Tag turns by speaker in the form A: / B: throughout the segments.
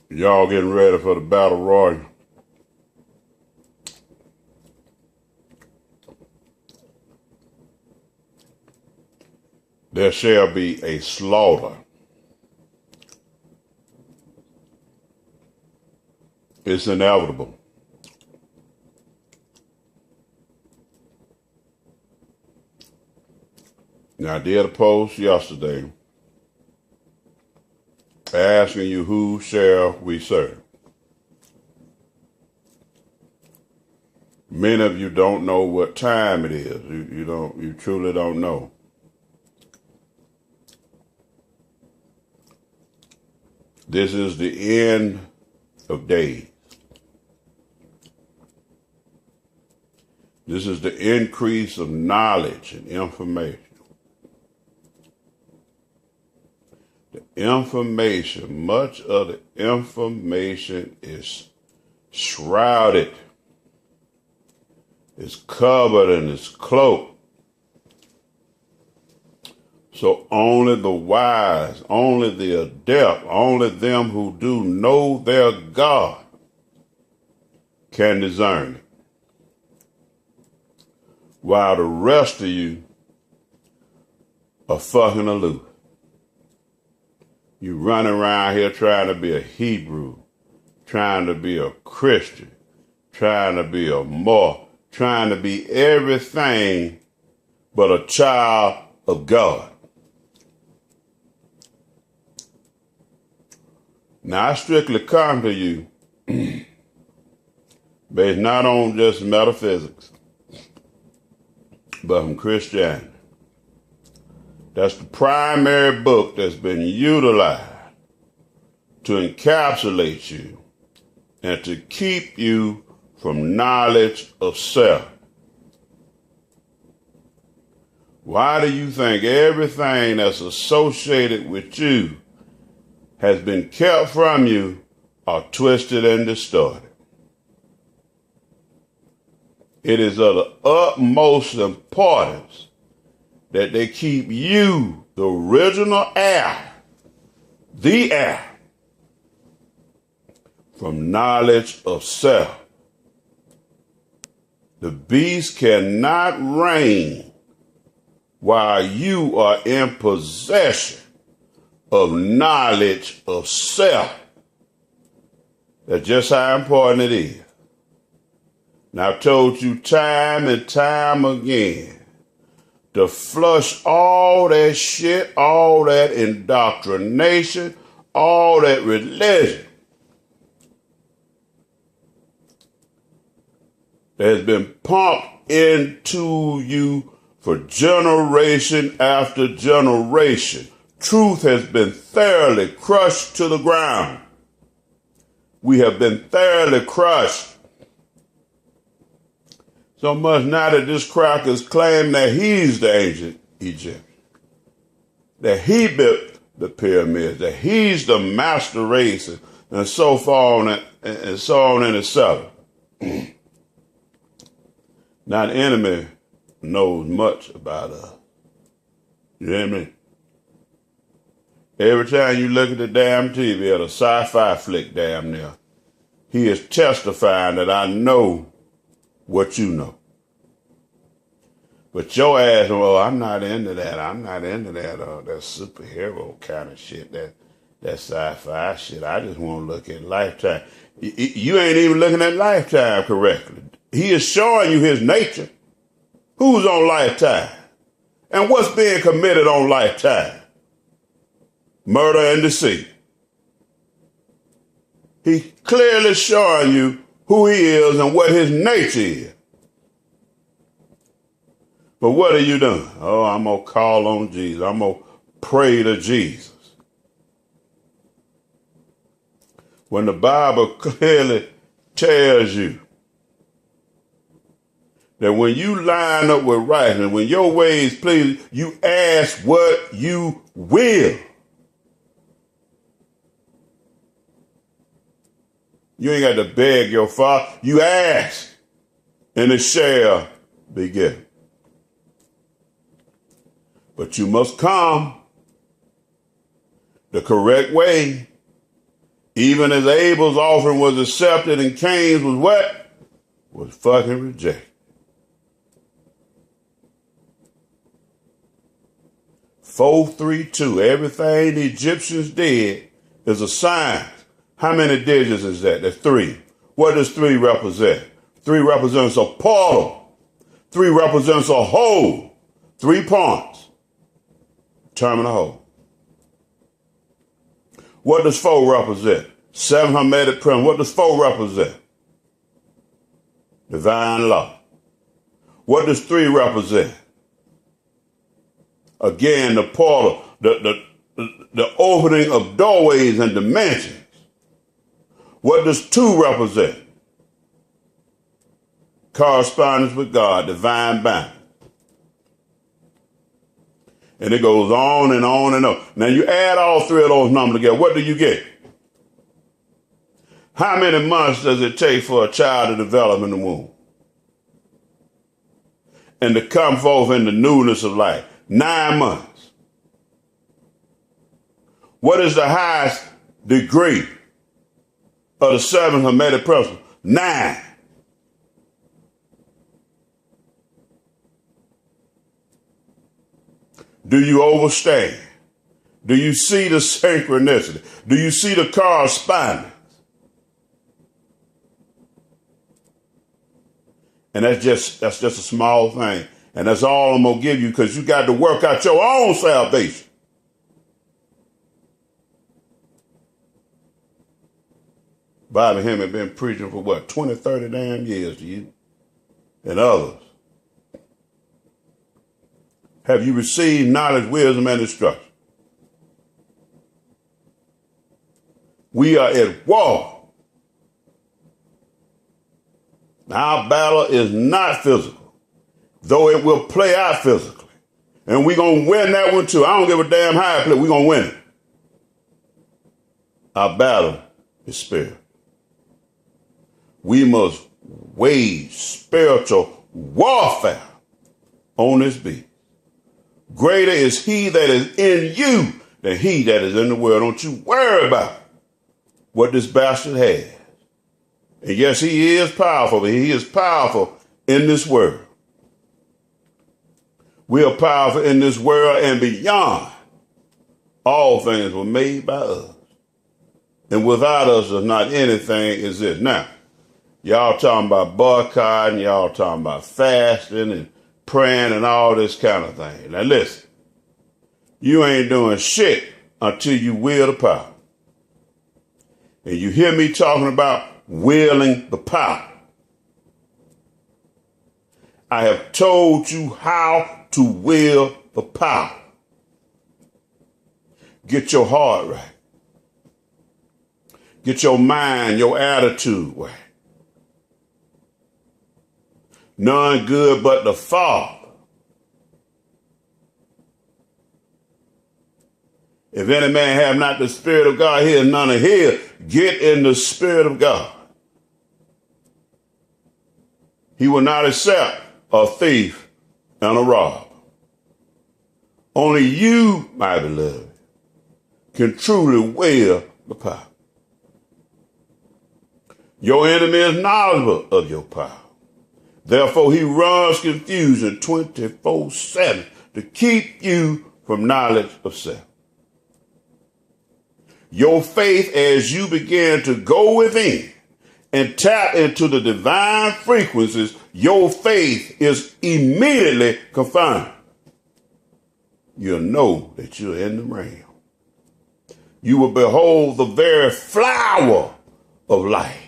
A: Y'all getting ready for the battle royal. There shall be a slaughter. It's inevitable. Now, I did a post yesterday asking you, who shall we serve? Many of you don't know what time it is. You truly don't know. This is the end of days. This is the increase of knowledge and information. Much of the information is shrouded, is covered, and is cloaked. So only the wise, only the adept, only them who do know their God can discern it. While the rest of you are fucking aloof. You running around here trying to be a Hebrew, trying to be a Christian, trying to be a Moor, trying to be everything but a child of God. Now, I strictly come to you based not on just metaphysics, but from Christianity. That's the primary book that's been utilized to encapsulate you and to keep you from knowledge of self. Why do you think everything that's associated with you has been kept from you or twisted and distorted? It is of the utmost importance that they keep you, the original heir, the heir, from knowledge of self. The beast cannot reign while you are in possession of knowledge of self. That's just how important it is. Now, I've told you time and time again to flush all that shit, all that indoctrination, all that religion that has been pumped into you for generation after generation. Truth has been thoroughly crushed to the ground. We have been thoroughly crushed. So much now that this cracker's claim that he's the ancient Egyptian, that he built the pyramids, that he's the master race, and so on and so on and so on. Now the enemy knows much about us. You hear me? Every time you look at the damn TV at a sci-fi flick damn near, he is testifying that I know what you know. But your ass, well, I'm not into that. I'm not into that that superhero kind of shit, that sci-fi shit. I just want to look at Lifetime. You ain't even looking at Lifetime correctly. He is showing you his nature. Who's on Lifetime? And what's being committed on Lifetime? Murder and deceit. He's clearly showing you who he is and what his nature is. But what are you doing? Oh, I'm going to call on Jesus. I'm going to pray to Jesus. When the Bible clearly tells you that when you line up with righteousness, when your ways please, you ask what you will. You ain't got to beg your Father. You ask, and it shall be given. But you must come the correct way Even as Abel's offering was accepted and Cain's was what? Was fucking rejected. 432. Everything the Egyptians did is a sign. How many digits is that? That's 3. What does 3 represent? 3 represents a portal. 3 represents a hole. 3 points. Terminal hole. What does 4 represent? 7 Hermetic prisms. What does 4 represent? Divine law. What does 3 represent? Again, the portal, the opening of doorways and dimensions. What does 2 represent? Correspondence with God, divine bound. And it goes on and on and on. Now you add all 3 of those numbers together, what do you get? How many months does it take for a child to develop in the womb? And to come forth in the newness of life? 9 months. What is the highest degree of the 7 Hermetic principles? 9. Do you overstand? Do you see the synchronicity? Do you see the correspondence? And that's just a small thing. And that's all I'm going to give you because you got to work out your own salvation. Bobby Hemming had been preaching for what, 20, 30 damn years to you and others. Have you received knowledge, wisdom, and instruction? We are at war. Our battle is not physical, though it will play out physically. And we're going to win that one too. I don't give a damn how it play. We're going to win it. Our battle is spirit. We must wage spiritual warfare on this beat. Greater is he that is in you than he that is in the world. Don't you worry about what this bastard has. And yes, he is powerful, but he is powerful in this world. We are powerful in this world and beyond. All things were made by us. And without us, there's not anything exist. Now, y'all talking about boycotting, y'all talking about fasting and praying and all this kind of thing. Now listen, you ain't doing shit until you wield the power. And you hear me talking about wielding the power. I have told you how to wield the power. Get your heart right. Get your mind, your attitude right. None good but the Father. If any man have not the Spirit of God, he is none of his. Get in the Spirit of God. He will not accept a thief and a robber. Only you, my beloved, can truly wield the power. Your enemy is knowledgeable of your power. Therefore, he runs confusion 24/7 to keep you from knowledge of self. Your faith, as you begin to go within and tap into the divine frequencies, your faith is immediately confirmed. You'll know that you're in the realm. You will behold the very flower of life.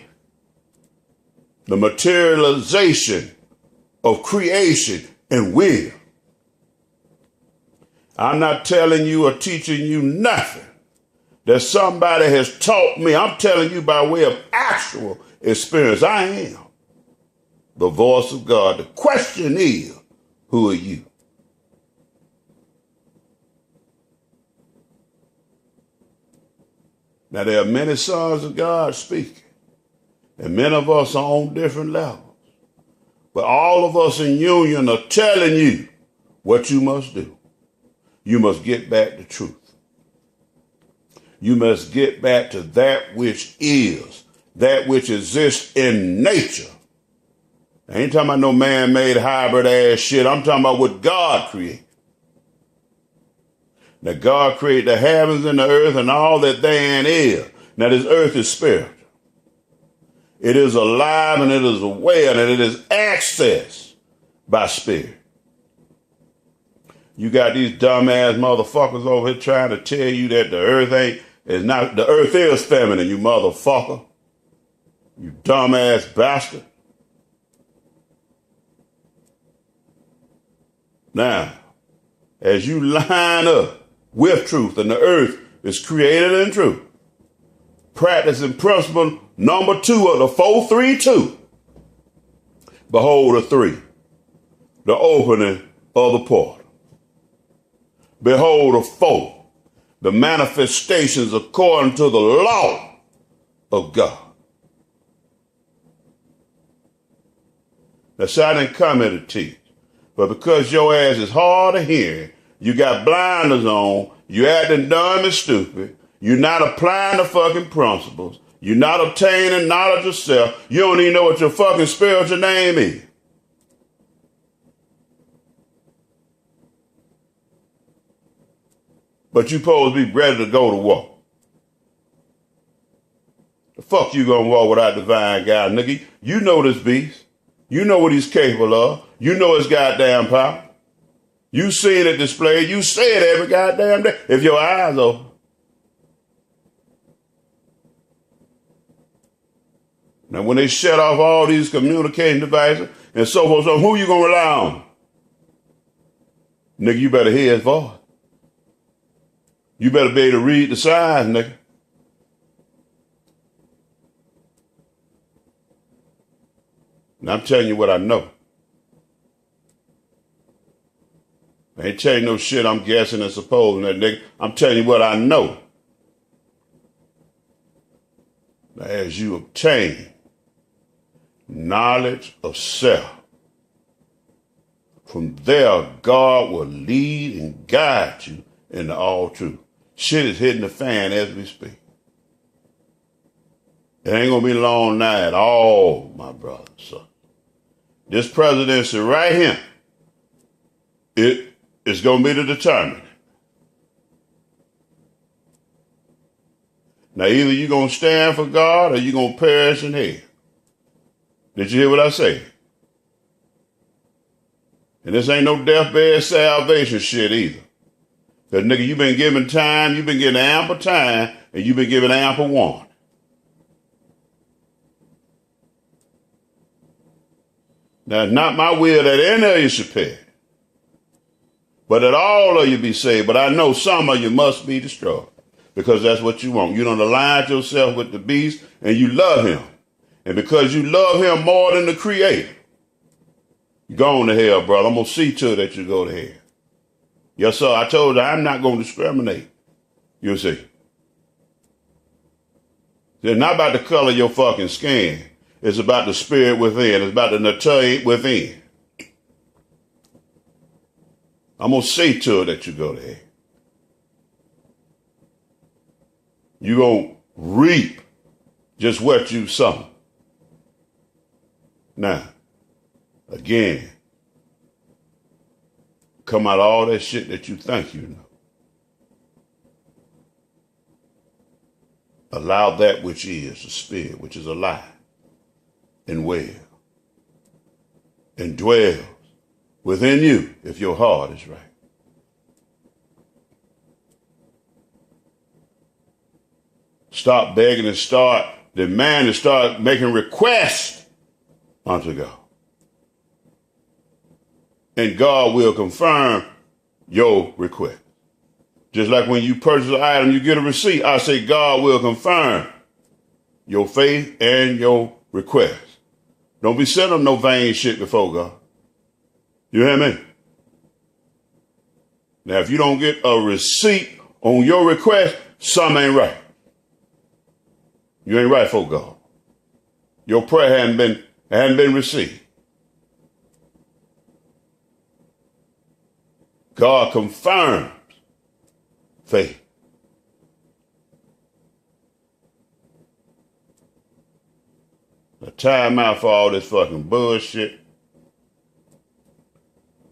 A: The materialization of creation and will. I'm not telling you or teaching you nothing that somebody has taught me. I'm telling you by way of actual experience. I am the voice of God. The question is, who are you? Now, there are many sons of God speaking. And many of us are on different levels. But all of us in union are telling you what you must do. You must get back to truth. You must get back to that which is, that which exists in nature. I ain't talking about no man-made hybrid ass shit. I'm talking about what God created. Now God created the heavens and the earth and all that therein is. Now this earth is spiritual. It is alive and it is aware and it is accessed by spirit. You got these dumbass motherfuckers over here trying to tell you that the earth the earth is feminine, you motherfucker. You dumbass bastard. Now, as you line up with truth, and the earth is created in truth, practicing principle number 2 of the 432. Behold the 3, the opening of the portal. Behold the 4, the manifestations according to the law of God. Now, so I didn't come here to teach, but because your ass is hard of hearing, you got blinders on, you acting dumb and stupid, you're not applying the fucking principles, you're not obtaining knowledge of self, you don't even know what your fucking spiritual name is. But you supposed to be ready to go to war. The fuck you gonna war without divine God, nigga? You know this beast. You know what he's capable of. You know his goddamn power. You seen it displayed. You say it every goddamn day. If your eyes open. Now, when they shut off all these communication devices and so forth, so who you gonna rely on? Nigga, you better hear his voice. You better be able to read the signs, nigga. Now, I'm telling you what I know. I ain't telling you no shit I'm guessing and supposing that, nigga. I'm telling you what I know. Now, as you obtain knowledge of self, from there, God will lead and guide you into all truth. Shit is hitting the fan as we speak. It ain't gonna be long now at all, my brother. So this presidency right here, it is gonna be the determinant. Now either you're gonna stand for God or you're gonna perish in hell. Did you hear what I said? And this ain't no deathbed salvation shit either. Because nigga, you've been given time, you've been given ample time, and you've been given ample warning. Now, it's not my will that any of you should perish, but that all of you be saved. But I know some of you must be destroyed, because that's what you want. You don't align yourself with the beast, and you love him. And because you love him more than the creator, you're going to hell, brother. I'm going to see to it that you go to hell. Yes, sir. I told you I'm not going to discriminate. You'll see. It's not about the color of your fucking skin. It's about the spirit within. It's about the nature within. I'm going to see to it that you go to hell. You're going to reap just what you sow. Now, again, come out of all that shit that you think you know. Allow that which is, the spirit, which is alive and well, and dwells within you if your heart is right. Stop begging and start demanding, start making requests unto God. And God will confirm your request. Just like when you purchase an item, you get a receipt. I say God will confirm your faith and your request. Don't be sending no vain shit before God. You hear me? Now, if you don't get a receipt on your request, something ain't right. You ain't right for God. Your prayer hadn't been received. God confirms faith. A time out for all this fucking bullshit.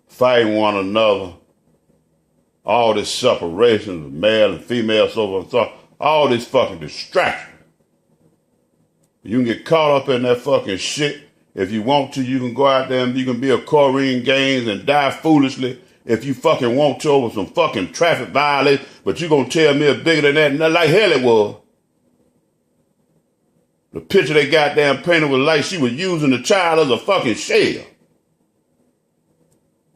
A: Fighting one another. All this separation of male and female, so on and so on. All this fucking distraction. You can get caught up in that fucking shit. If you want to, you can go out there and you can be a Korean Gaines and die foolishly if you fucking want to over some fucking traffic violation. But you gonna tell me it's bigger than that? And like hell it was. The picture they goddamn painted was like she was using the child as a fucking shell.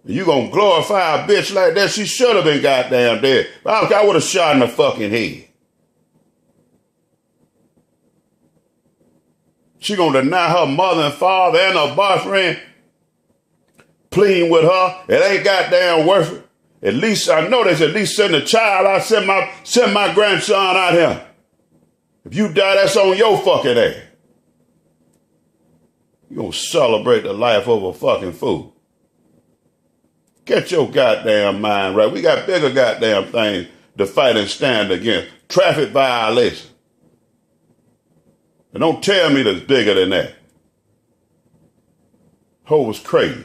A: You gonna glorify a bitch like that? She should have been goddamn dead. I would have shot in the fucking head. She gonna deny her mother and father and her boyfriend pleading with her. It ain't goddamn worth it. At least I know there's at least send a child out, send my grandson out here. If you die, that's on your fucking ass. You gonna celebrate the life of a fucking fool. Get your goddamn mind right. We got bigger goddamn things to fight and stand against. Traffic violation. And don't tell me that's bigger than that. Ho was crazy.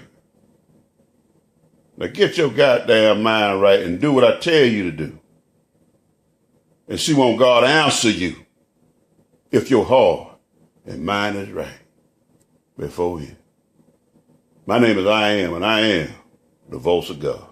A: Now get your goddamn mind right and do what I tell you to do. And see, won't God answer you if your heart and mind is right before Him. My name is I Am, and I am the voice of God.